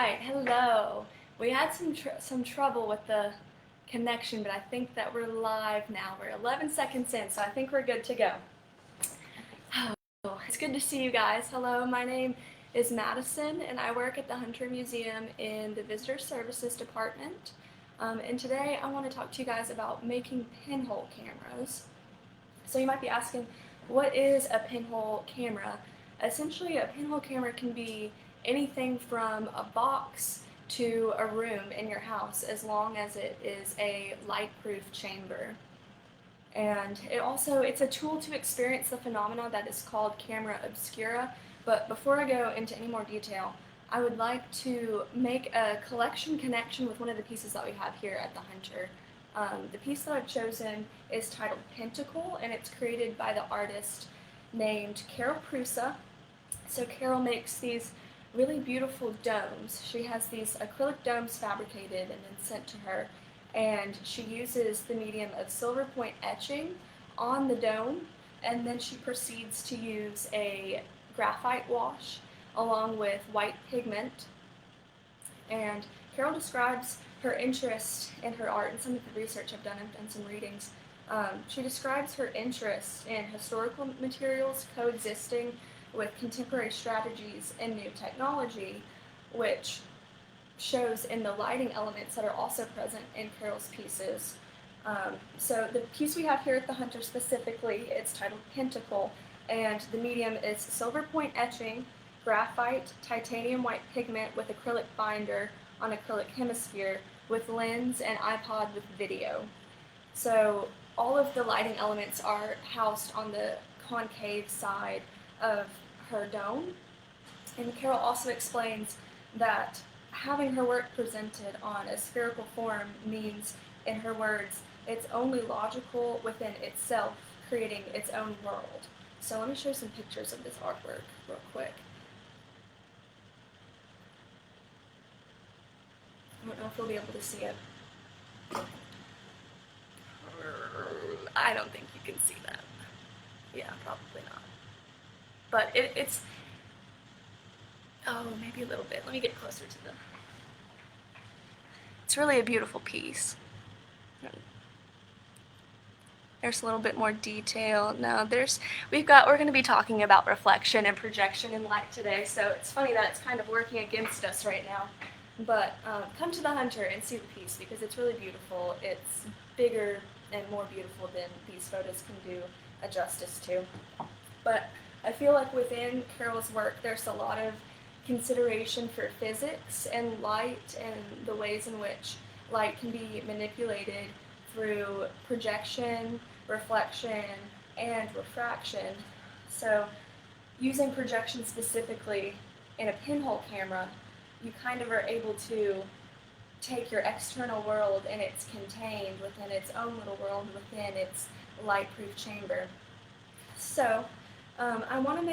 Alright, hello. We had some trouble with the connection, but I think that we're live now. We're 11 seconds in, so I think we're good to go. Oh, it's good to see you guys. Hello, my name is Madison, and I work at the Hunter Museum in the Visitor Services Department. And today I want to talk to you guys about making pinhole cameras. So you might be asking, what is a pinhole camera? Essentially, a pinhole camera can be anything from a box to a room in your house, as long as it is a light-proof chamber. And it's a tool to experience the phenomena that is called camera obscura. But before I go into any more detail, I would like to make a collection connection with one of the pieces that we have here at the Hunter. The piece that I've chosen is titled Pentacle, and it's created by the artist named Carol Prusa. So Carol makes these really beautiful domes. She has these acrylic domes fabricated and then sent to her, and she uses the medium of silver point etching on the dome, and then she proceeds to use a graphite wash along with white pigment. And Carol describes her interest in her art, and some of the research I've done some readings. She describes her interest in historical materials coexisting with contemporary strategies and new technology, which shows in the lighting elements that are also present in Carol's pieces. So the piece we have here at the Hunter specifically, it's titled Pentacle, and the medium is silver point etching, graphite, titanium white pigment with acrylic binder on acrylic hemisphere with lens and iPod with video. So all of the lighting elements are housed on the concave side of her dome. And Carol also explains that having her work presented on a spherical form means, in her words, it's only logical within itself, creating its own world. So let me show some pictures of this artwork real quick. I don't know if you'll be able to see it. I don't think you can see that. Yeah, probably not. But it's, oh, maybe a little bit. Let me get closer to the, it's really a beautiful piece. There's a little bit more detail. Now we're going to be talking about reflection and projection in light today, so it's funny that it's kind of working against us right now. But come to the Hunter and see the piece, because it's really beautiful. It's bigger and more beautiful than these photos can do a justice to. But I feel like within Carol's work there's a lot of consideration for physics and light and the ways in which light can be manipulated through projection, reflection, and refraction. So using projection specifically in a pinhole camera, you kind of are able to take your external world and it's contained within its own little world within its light-proof chamber. So I want to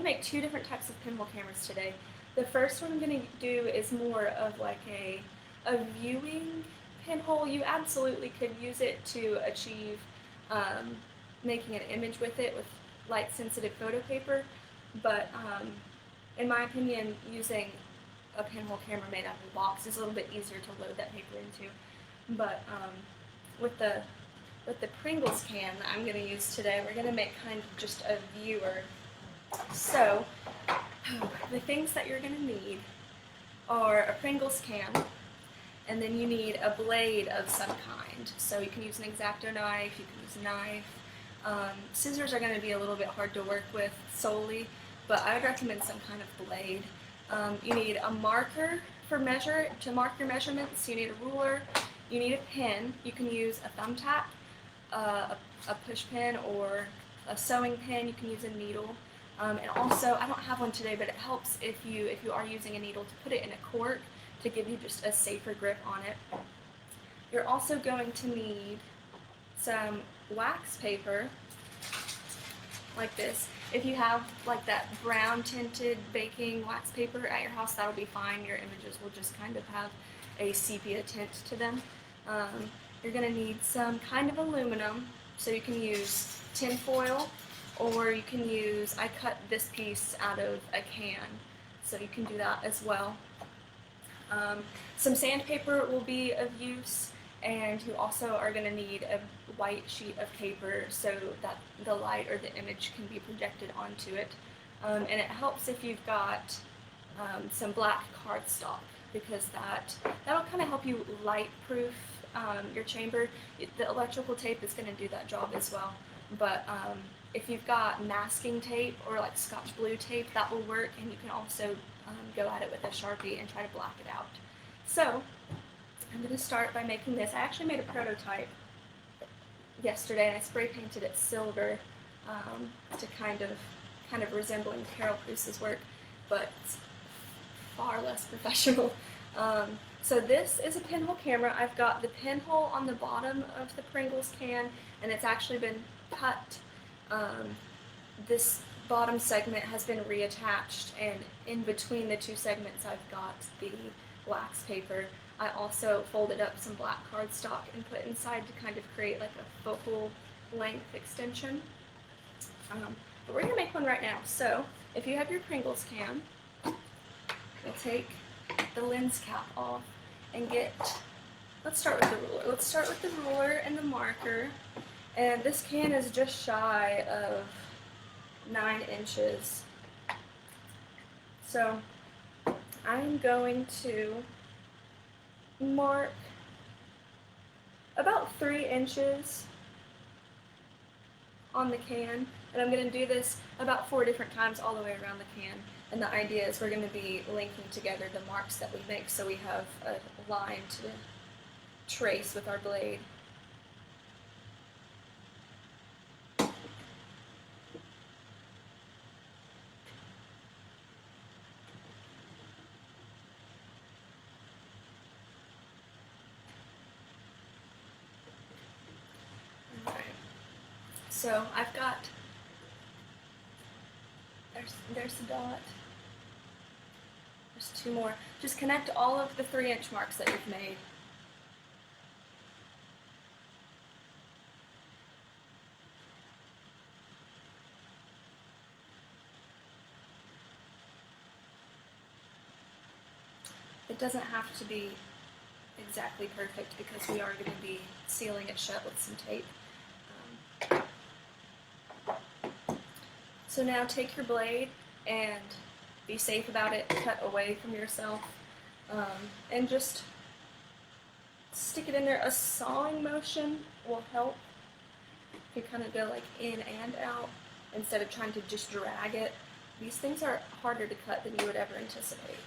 make two different types of pinhole cameras today. The first one I'm going to do is more of like a viewing pinhole. You absolutely could use it to achieve making an image with it with light-sensitive photo paper, but in my opinion, using a pinhole camera made out of a box is a little bit easier to load that paper into. But with the Pringles can that I'm going to use today, we're going to make kind of just a viewer. So the things that you're going to need are a Pringles can, and then you need a blade of some kind. So you can use an X-Acto knife, you can use a knife. Scissors are going to be a little bit hard to work with solely, but I would recommend some kind of blade. You need a marker to mark your measurements. You need a ruler. You need a pin. You can use a thumbtack, a push pin, or a sewing pin. You can use a needle. And also, I don't have one today, but it helps if you are using a needle to put it in a cork to give you just a safer grip on it. You're also going to need some wax paper, like this. If you have like that brown tinted baking wax paper at your house, that'll be fine. Your images will just kind of have a sepia tint to them. You're going to need some kind of aluminum, so you can use tin foil, or you can use, I cut this piece out of a can, so you can do that as well. Some sandpaper will be of use, and you also are going to need a white sheet of paper so that the light or the image can be projected onto it. And it helps if you've got some black cardstock, because that'll kind of help you light-proof your chamber. The electrical tape is going to do that job as well, but if you've got masking tape or like Scotch Blue tape, that will work, and you can also go at it with a Sharpie and try to black it out. So I'm going to start by making this. I actually made a prototype yesterday, and I spray painted it silver to kind of resembling Carol Cruise's work, but it's far less professional. So this is a pinhole camera. I've got the pinhole on the bottom of the Pringles can, and it's actually been cut. This bottom segment has been reattached, and in between the two segments I've got the wax paper. I also folded up some black cardstock and put inside to kind of create like a focal length extension. But we're going to make one right now. So if you have your Pringles can, you'll take the lens cap off and let's start with the ruler. Let's start with the ruler and the marker. And this can is just shy of 9 inches. So I'm going to mark about 3 inches on the can, and I'm going to do this about 4 different times all the way around the can. And the idea is we're going to be linking together the marks that we make so we have a line to trace with our blade. So I've got, there's a dot, there's 2 more. Just connect all of the 3-inch marks that you've made. It doesn't have to be exactly perfect because we are going to be sealing it shut with some tape. So now take your blade and be safe about it, cut away from yourself, and just stick it in there. A sawing motion will help. You kind of go like in and out instead of trying to just drag it. These things are harder to cut than you would ever anticipate.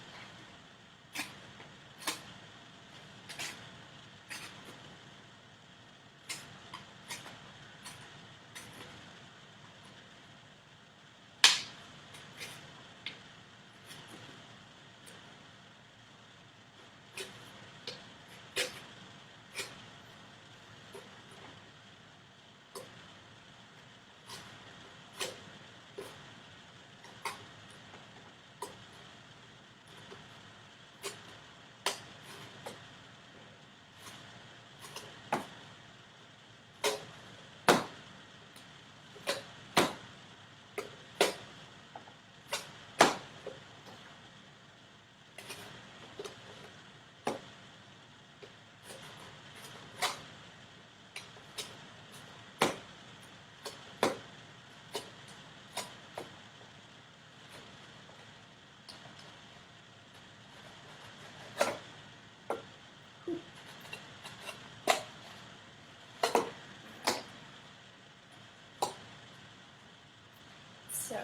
So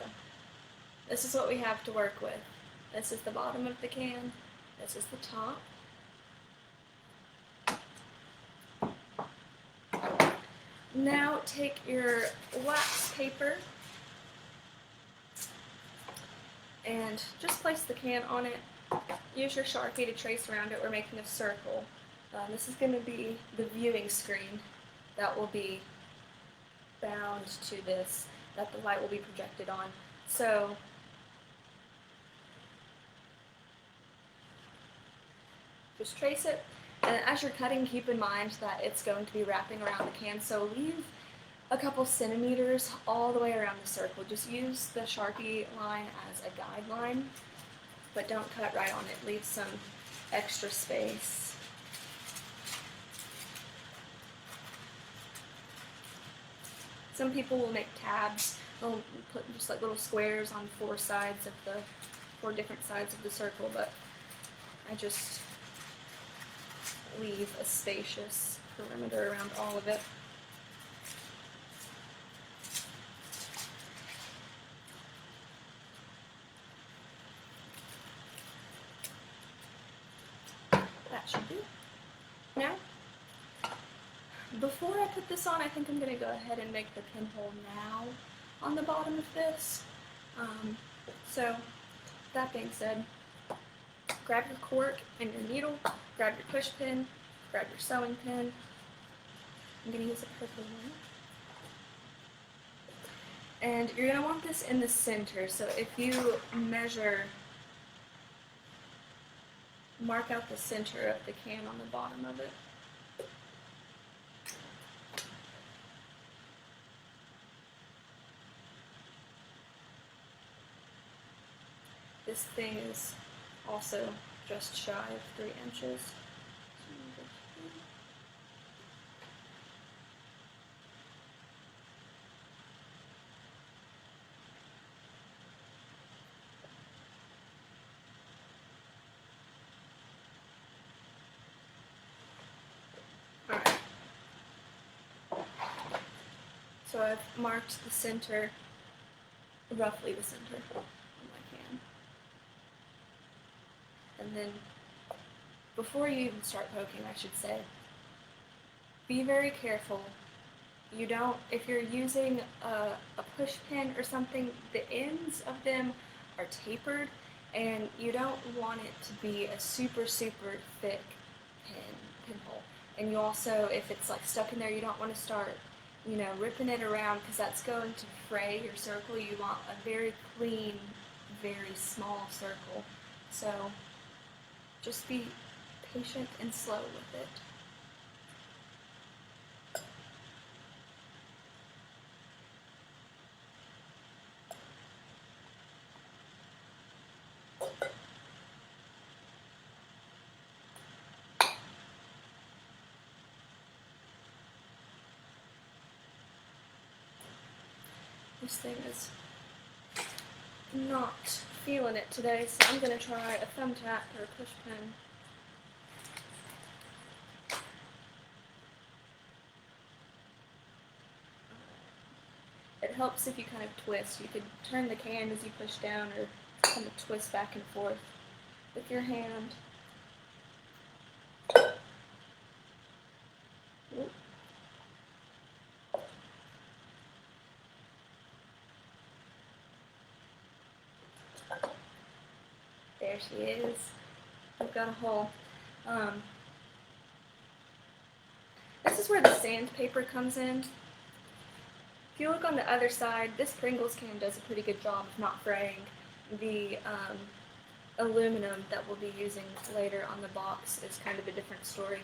this is what we have to work with. This is the bottom of the can. This is the top. Now take your wax paper and just place the can on it. Use your Sharpie to trace around it. We're making a circle. This is going to be the viewing screen that will be bound to this, that the light will be projected on. So just trace it, and as you're cutting, keep in mind that it's going to be wrapping around the can, so leave a couple centimeters all the way around the circle. Just use the Sharpie line as a guideline, but don't cut right on it. Leave some extra space. Some people will make tabs. They'll put just like little squares on four different sides of the circle, but I just leave a spacious perimeter around all of it. That should do. Now, before I put this on, I think I'm going to go ahead and make the pinhole now on the bottom of this. So, that being said, grab your cork and your needle, grab your push pin, grab your sewing pin. I'm going to use a purple one. And you're going to want this in the center, so if you mark out the center of the can on the bottom of it. This thing is also just shy of 3 inches. Alright. So I've marked the center, roughly the center on my can. And then, before you even start poking, I should say, be very careful. If you're using a push pin or something, the ends of them are tapered, and you don't want it to be a super, super thick pinhole. And you also, if it's like stuck in there, you don't want to start, ripping it around, because that's going to fray your circle. You want a very clean, very small circle. So, just be patient and slow with it. This thing is not feeling it today, so I'm going to try a thumb tap or a push pin. It helps if you kind of twist. You could turn the can as you push down, or kind of twist back and forth with your hand. Oop. There she is. I've got a hole. This is where the sandpaper comes in. If you look on the other side, this Pringles can does a pretty good job of not fraying. The aluminum that we'll be using later on the box is kind of a different story.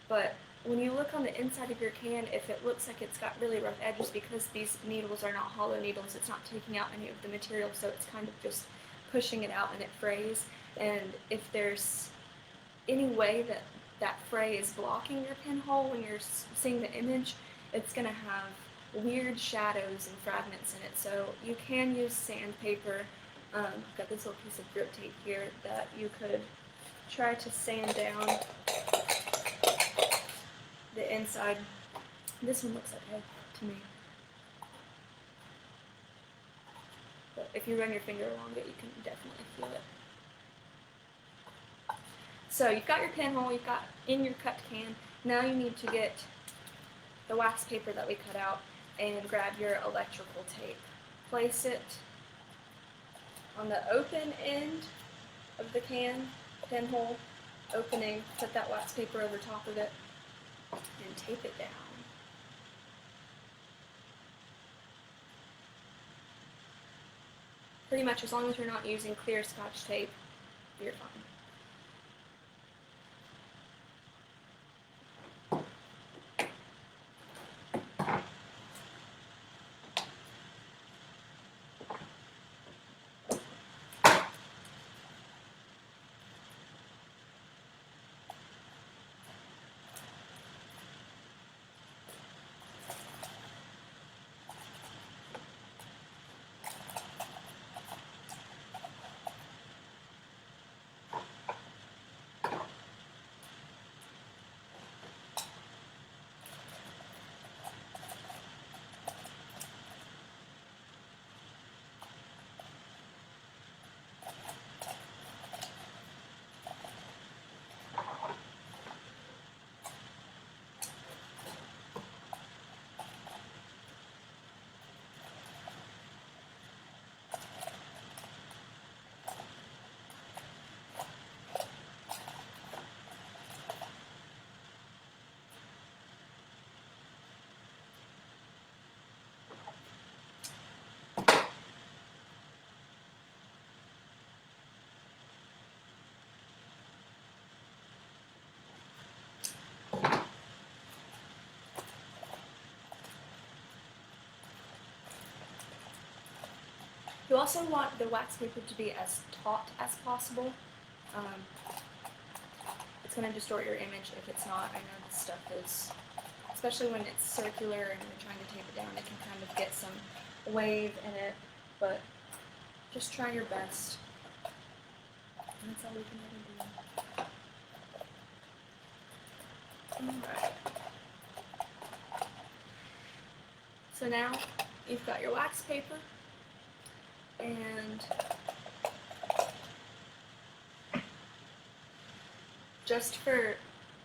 But when you look on the inside of your can, if it looks like it's got really rough edges, because these needles are not hollow needles, it's not taking out any of the material, so it's kind of just pushing it out and it frays. And if there's any way that fray is blocking your pinhole when you're seeing the image, it's going to have weird shadows and fragments in it. So you can use sandpaper. I've got this little piece of grip tape here that you could try to sand down the inside. This one looks okay to me. But if you run your finger along it, you can definitely feel it. So you've got your pinhole, you've got in your cut can. Now you need to get the wax paper that we cut out and grab your electrical tape. Place it on the open end of the can, pinhole, opening, put that wax paper over top of it, and tape it down. Pretty much as long as you're not using clear Scotch tape, you're fine. also want the wax paper to be as taut as possible. It's going to distort your image if it's not. I know this stuff is, especially when it's circular and you're trying to tape it down, it can kind of get some wave in it, but just try your best. And that's all we can really do. Alright. So now you've got your wax paper, and just for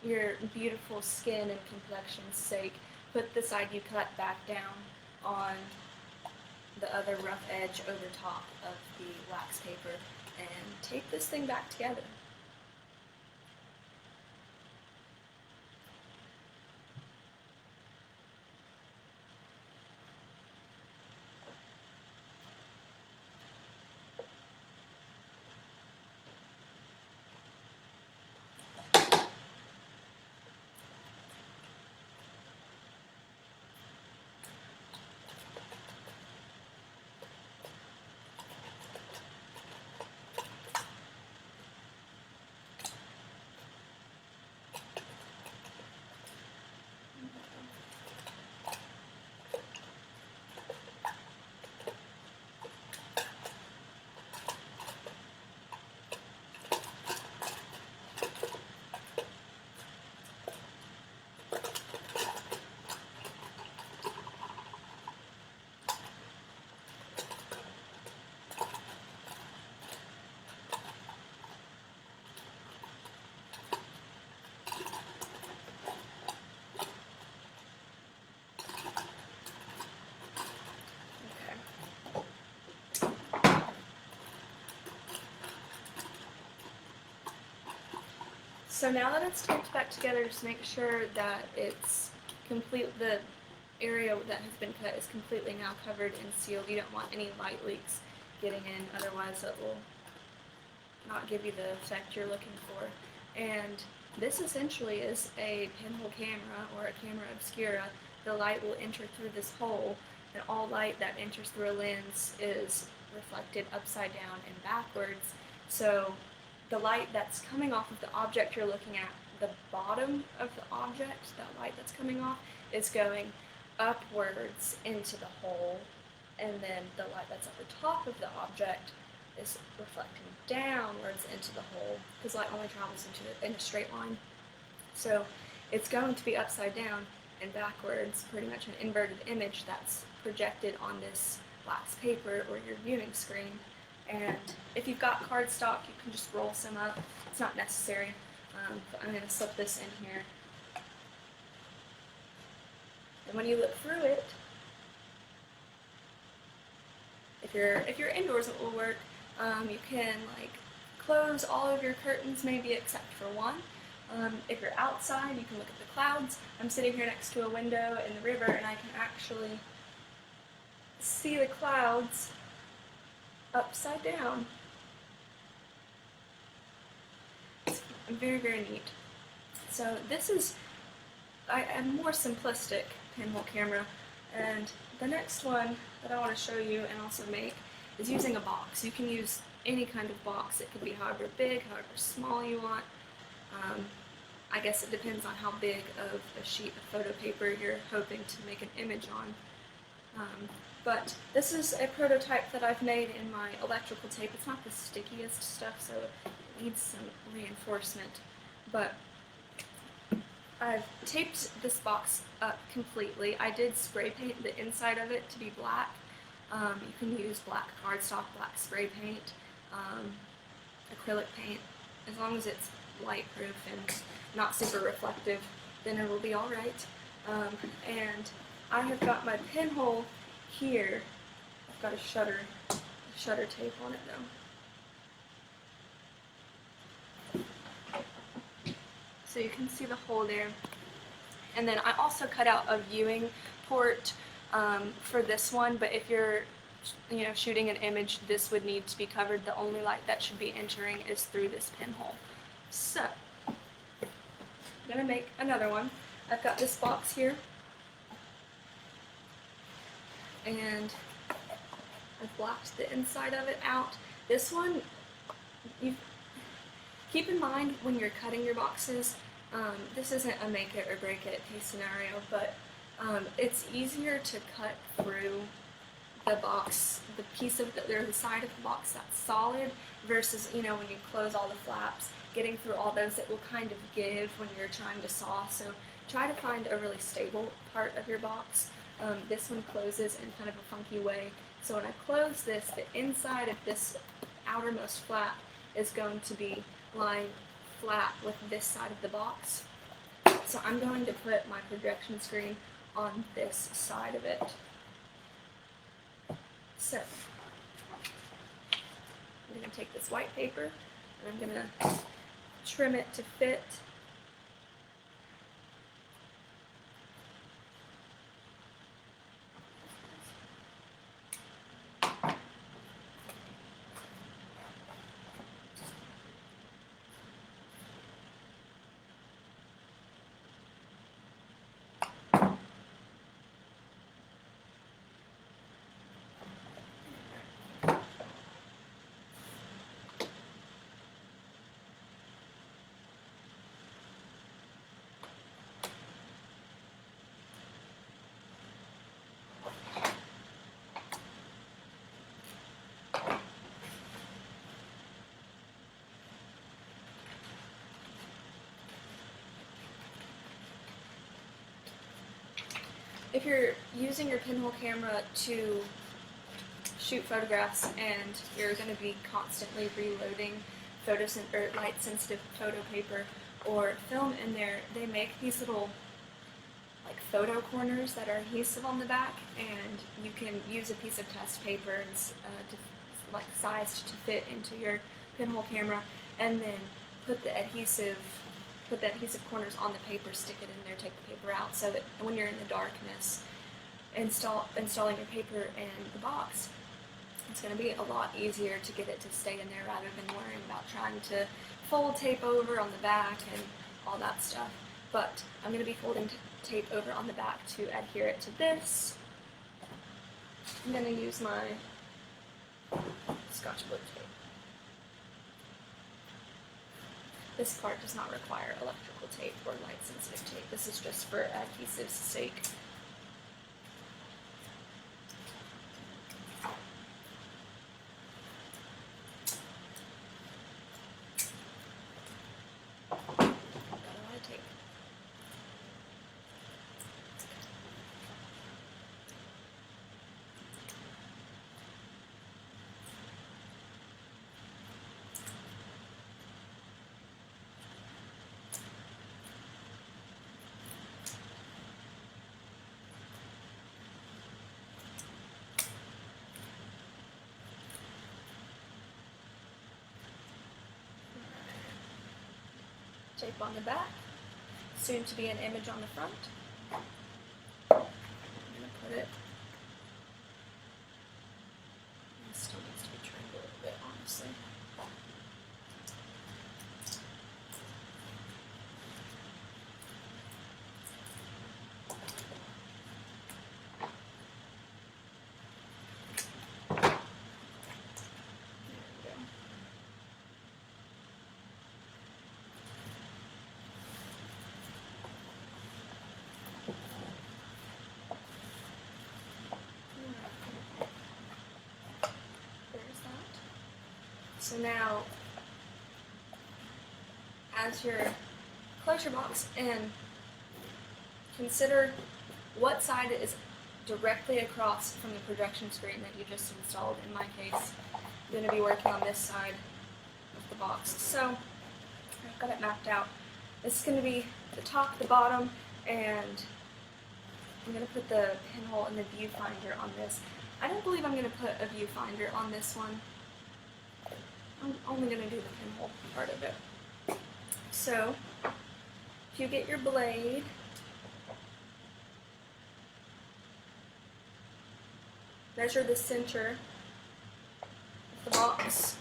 your beautiful skin and complexion's sake, put the side you cut back down on the other rough edge over top of the wax paper and tape this thing back together. So now that it's taped back together, just make sure that it's the area that has been cut is completely now covered and sealed. You don't want any light leaks getting in, otherwise it will not give you the effect you're looking for. And this essentially is a pinhole camera or a camera obscura. The light will enter through this hole, and all light that enters through a lens is reflected upside down and backwards. So the light that's coming off of the object you're looking at, the bottom of the object, that light that's coming off, is going upwards into the hole, and then the light that's at the top of the object is reflecting downwards into the hole, because light only travels in a straight line. So it's going to be upside down and backwards, pretty much an inverted image that's projected on this wax paper or your viewing screen. And if you've got cardstock, you can just roll some up. It's not necessary, but I'm going to slip this in here. And when you look through it, if you're indoors, it will work. You can close all of your curtains, maybe except for one. If you're outside, you can look at the clouds. I'm sitting here next to a window in the river, and I can actually see the clouds upside down. It's very, very neat. So this is a more simplistic pinhole camera, and the next one that I want to show you and also make is using a box. You can use any kind of box. It could be however big, however small you want. I guess it depends on how big of a sheet of photo paper you're hoping to make an image on. But this is a prototype that I've made in my electrical tape. It's not the stickiest stuff, so it needs some reinforcement. But I've taped this box up completely. I did spray paint the inside of it to be black. You can use black cardstock, black spray paint, acrylic paint. As long as it's light-proof and not super reflective, then it will be alright. And I have got my pinhole here. I've got a shutter tape on it though. So you can see the hole there. And then I also cut out a viewing port for this one, but if you're shooting an image, this would need to be covered. The only light that should be entering is through this pinhole. So I'm gonna make another one. I've got this box here, and I've blacked the inside of it out. This one, you keep in mind when you're cutting your boxes, this isn't a make it or break it case scenario, but it's easier to cut through the box, the piece of the side of the box that's solid versus, when you close all the flaps, getting through all those, it will kind of give when you're trying to saw. So try to find a really stable part of your box. This one closes in kind of a funky way. So when I close this, the inside of this outermost flap is going to be lying flat with this side of the box. So I'm going to put my projection screen on this side of it. So I'm going to take this white paper and I'm going to trim it to fit. If you're using your pinhole camera to shoot photographs and you're going to be constantly reloading light-sensitive photo paper or film in there, they make these little photo corners that are adhesive on the back, and you can use a piece of test paper and sized to fit into your pinhole camera, and then put the adhesive corners on the paper, stick it in there, take the paper out, so that when you're in the darkness installing your paper in the box, it's going to be a lot easier to get it to stay in there rather than worrying about trying to fold tape over on the back and all that stuff. But I'm going to be folding tape over on the back to adhere it to this. I'm going to use my Scotch Book tape. This part does not require electrical tape or light-sensitive tape. This is just for adhesive's sake. Tape on the back, soon to be an image on the front. I'm going to put it, it still needs to be trimmed a little bit, honestly. So now, as you close your box and consider what side is directly across from the projection screen that you just installed. In my case, I'm going to be working on this side of the box. So I've got it mapped out. This is going to be the top, the bottom, and I'm going to put the pinhole and the viewfinder on this. I don't believe I'm going to put a viewfinder on this one. I'm only going to do the pinhole part of it. So, if you get your blade, measure the center of the box.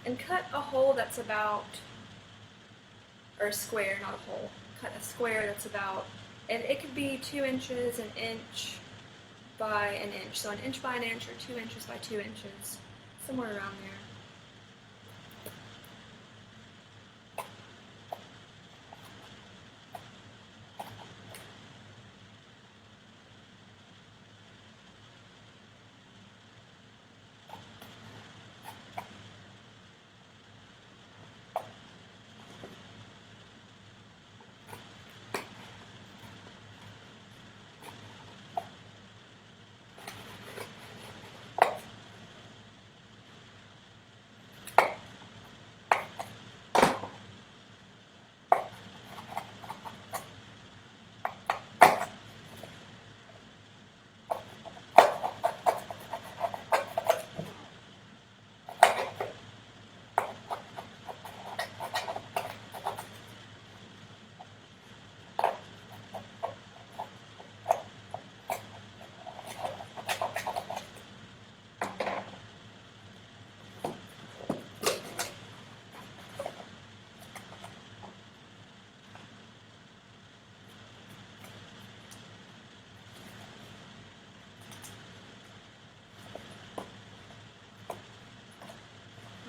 And cut a hole that's about, or a square, not a hole, cut a square that's about, and it could be 2 inches, an inch by an inch. So an inch by an inch or 2 inches by 2 inches, somewhere around there.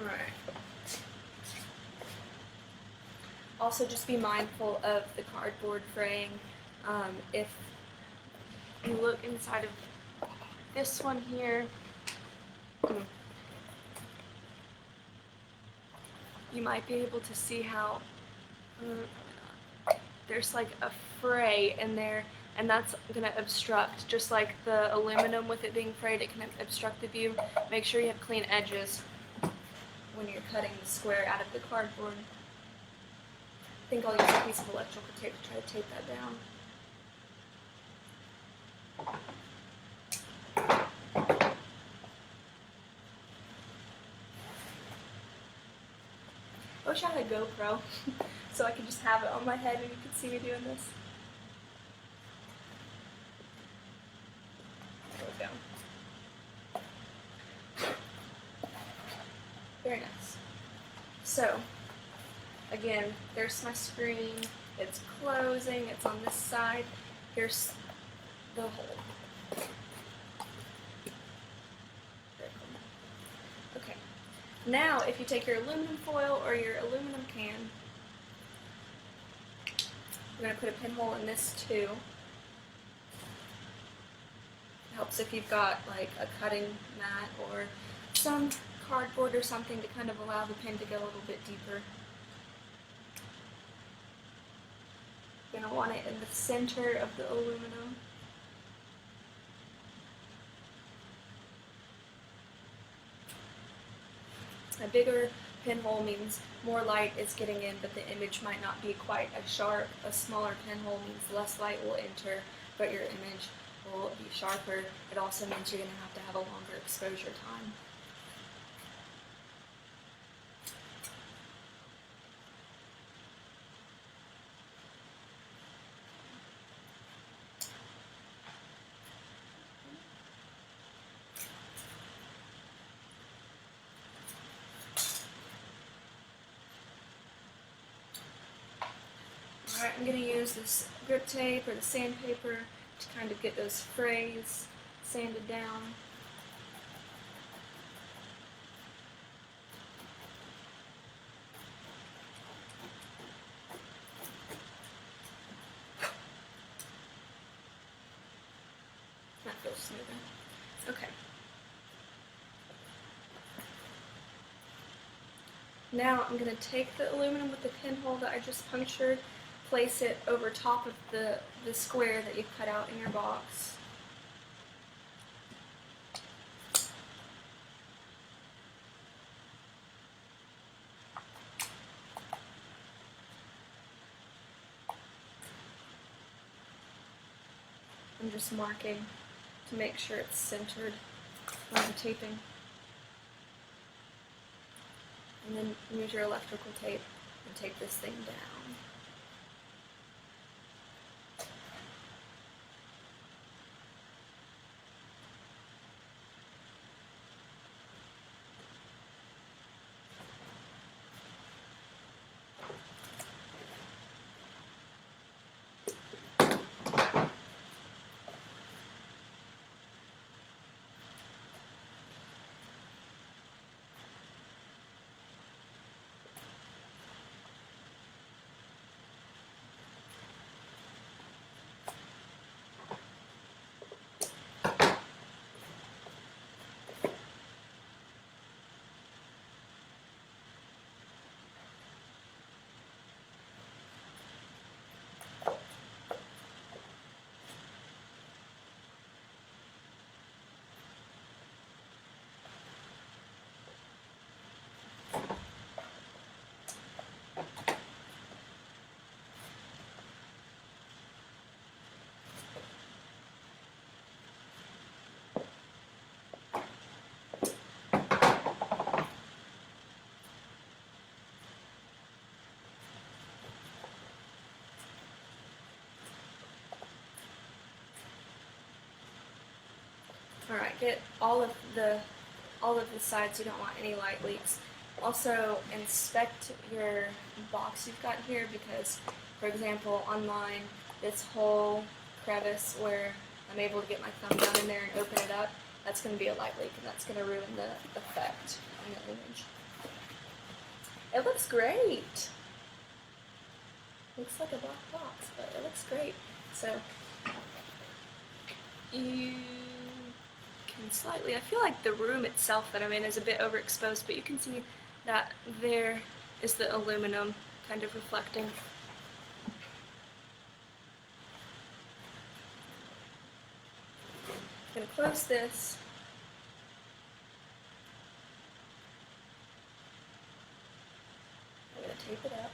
Alright. Also, just be mindful of the cardboard fraying. If you look inside of this one here, you might be able to see how there's like a fray in there, and that's going to obstruct, just like the aluminum with it being frayed, it can obstruct the view. Make sure you have clean edges when you're cutting the square out of the cardboard. I think I'll use a piece of electrical tape to try to tape that down. I wish I had a GoPro so I could just have it on my head and you could see me doing this. There we go. Very nice. So, again, there's my screen. It's closing. It's on this side. Here's the hole. Okay. Now, if you take your aluminum foil or your aluminum can, we're going to put a pinhole in this too. It helps if you've got like a cutting mat or some cardboard or something to kind of allow the pin to go a little bit deeper. You're going to want it in the center of the aluminum. A bigger pinhole means more light is getting in, but the image might not be quite as sharp. A smaller pinhole means less light will enter, but your image will be sharper. It also means you're going to have a longer exposure time. Alright, I'm going to use this grip tape or the sandpaper to kind of get those frays sanded down. That feels smoother. Okay. Now I'm going to take the aluminum with the pinhole that I just punctured, place it over top of the square that you've cut out in your box. I'm just marking to make sure it's centered when I'm taping. And then use your electrical tape and tape this thing down. Alright, get all of the sides. You don't want any light leaks. Also, inspect your box you've got here because, for example, on mine, this whole crevice where I'm able to get my thumb down in there and open it up, that's going to be a light leak, and that's going to ruin the effect on the image. It looks great! Looks like a black box, but it looks great. So, you can slightly, I feel like the room itself that I'm in is a bit overexposed, but you can see that there is the aluminum kind of reflecting. I'm going to close this. I'm going to tape it up.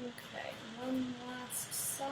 Okay, one last side.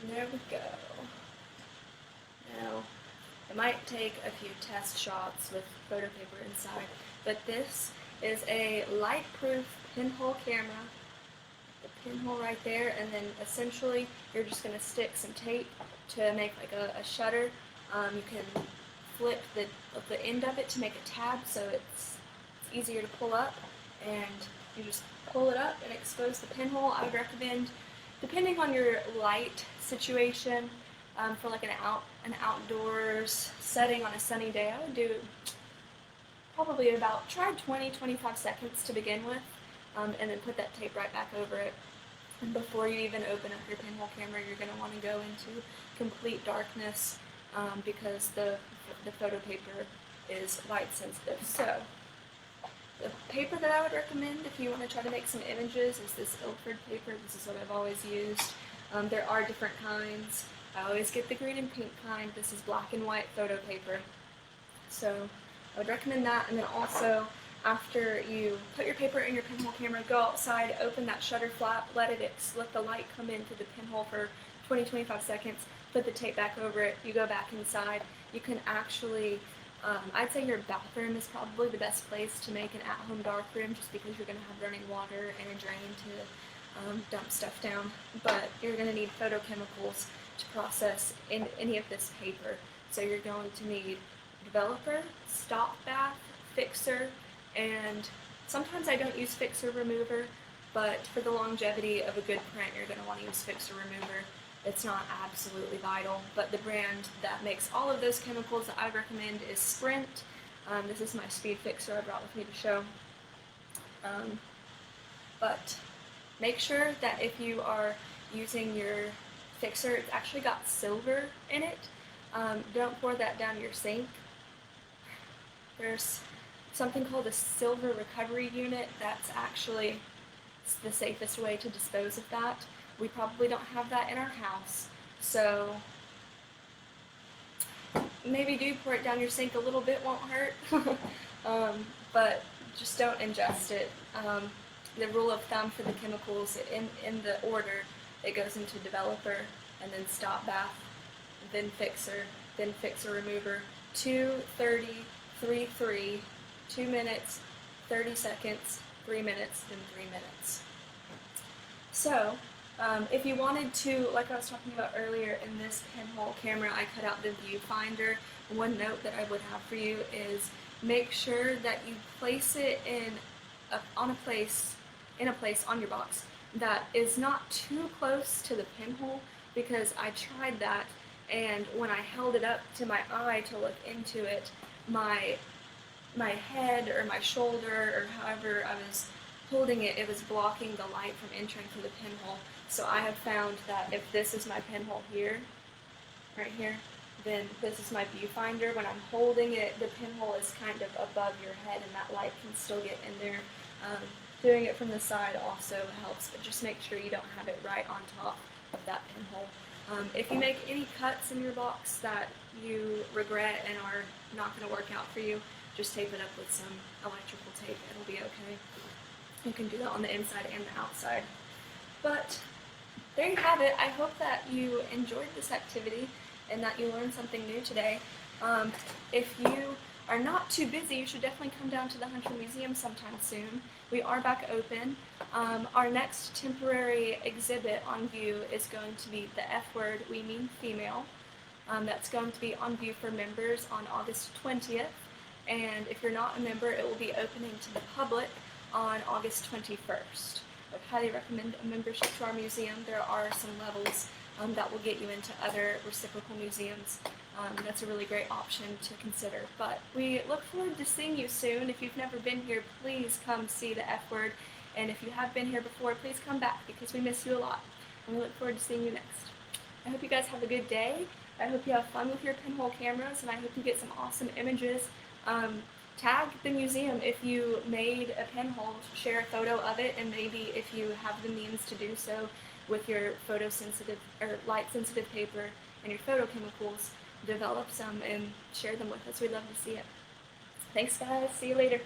And there we go. Now, I might take a few test shots with photo paper inside, but this is a light-proof pinhole camera. The pinhole right there, and then essentially you're just going to stick some tape to make like a shutter. You can flip the end of it to make a tab so it's easier to pull up, and you just pull it up and expose the pinhole. I would recommend, depending on your light situation, for like an outdoors setting on a sunny day, I would do probably about, try 20-25 seconds to begin with, and then put that tape right back over it. And before you even open up your pinhole camera, you're going to want to go into complete darkness because the photo paper is light sensitive. So the paper that I would recommend if you want to try to make some images is this Ilford paper. This is what I've always used. There are different kinds. I always get the green and pink kind. This is black and white photo paper. So I would recommend that. And then also, after you put your paper in your pinhole camera, go outside, open that shutter flap, let the light come into the pinhole for 20-25 seconds, put the tape back over it, you go back inside. You can actually, I'd say your bathroom is probably the best place to make an at-home darkroom, just because you're going to have running water and a drain to dump stuff down. But you're going to need photochemicals to process in any of this paper. So you're going to need developer, stop bath, fixer, and sometimes I don't use fixer remover, but for the longevity of a good print, you're going to want to use fixer remover. It's not absolutely vital, but the brand that makes all of those chemicals that I recommend is Sprint. This is my speed fixer I brought with me to show. But make sure that if you are using your fixer. It's actually got silver in it. Don't pour that down your sink. There's something called a silver recovery unit. That's actually the safest way to dispose of that. We probably don't have that in our house, so maybe do pour it down your sink. A little bit won't hurt, but just don't ingest it. The rule of thumb for the chemicals in the order, it goes into developer, and then stop bath, then fixer remover, 2, 30, 3, 3, 2 minutes, 30 seconds, 3 minutes, then 3 minutes. So, if you wanted to, like I was talking about earlier, in this pinhole camera, I cut out the viewfinder. One note that I would have for you is make sure that you place it in a place on your box that is not too close to the pinhole, because I tried that, and when I held it up to my eye to look into it, my head or my shoulder or however I was holding it, it was blocking the light from entering through the pinhole. So I have found that if this is my pinhole here, right here, then this is my viewfinder. When I'm holding it, the pinhole is kind of above your head and that light can still get in there. Doing it from the side also helps, but just make sure you don't have it right on top of that pinhole. If you make any cuts in your box that you regret and are not going to work out for you, just tape it up with some electrical tape. It'll be okay. You can do that on the inside and the outside. But there you have it. I hope that you enjoyed this activity and that you learned something new today. If you are not too busy, you should definitely come down to the Hunter Museum sometime soon. We are back open. Our next temporary exhibit on view is going to be the F word, we mean female. That's going to be on view for members on August 20th. And if you're not a member, it will be opening to the public on August 21st. I would highly recommend a membership to our museum. There are some levels that will get you into other reciprocal museums. That's a really great option to consider. But we look forward to seeing you soon. If you've never been here, please come see the F word. And if you have been here before, please come back because we miss you a lot. And we look forward to seeing you next. I hope you guys have a good day. I hope you have fun with your pinhole cameras, and I hope you get some awesome images. Tag the museum if you made a pinhole, share a photo of it, and maybe if you have the means to do so with your photosensitive or light-sensitive paper and your photochemicals, develop some and share them with us. We'd love to see it. Thanks guys, see you later.